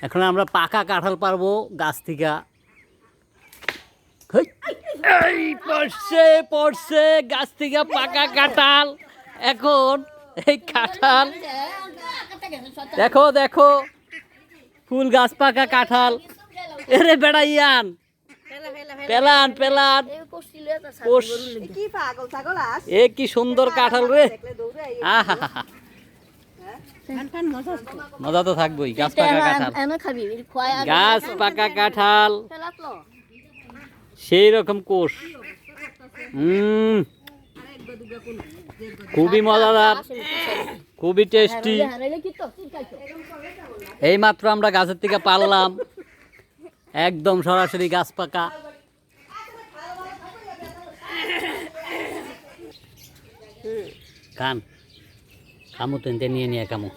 এখন আমরা পাকা কাঁঠাল পারবো গাছ থেকে। এই পড়ছে পড়ছে গাছ থেকে পাকা কাঁঠাল। এখন এই কাঁঠাল দেখো দেখো, ফুল গাছ পাকা কাঁঠাল। এরে বেড়াইয়ান পেলান পেলান। এ কি সুন্দর কাঁঠাল রে। আহা, মজা তো থাকবোই। গাছ পাকা কাঁঠাল, গাছ পাকা কাঁঠাল, সেই রকম কোষ। খুবই মজাদার, খুবই টেস্টি। এই মাত্র আমরা গাছের থেকে পারলাম, একদম সরাসরি গাছ পাকা। খান, খামু তো নিয়ে নিয়ে খামু।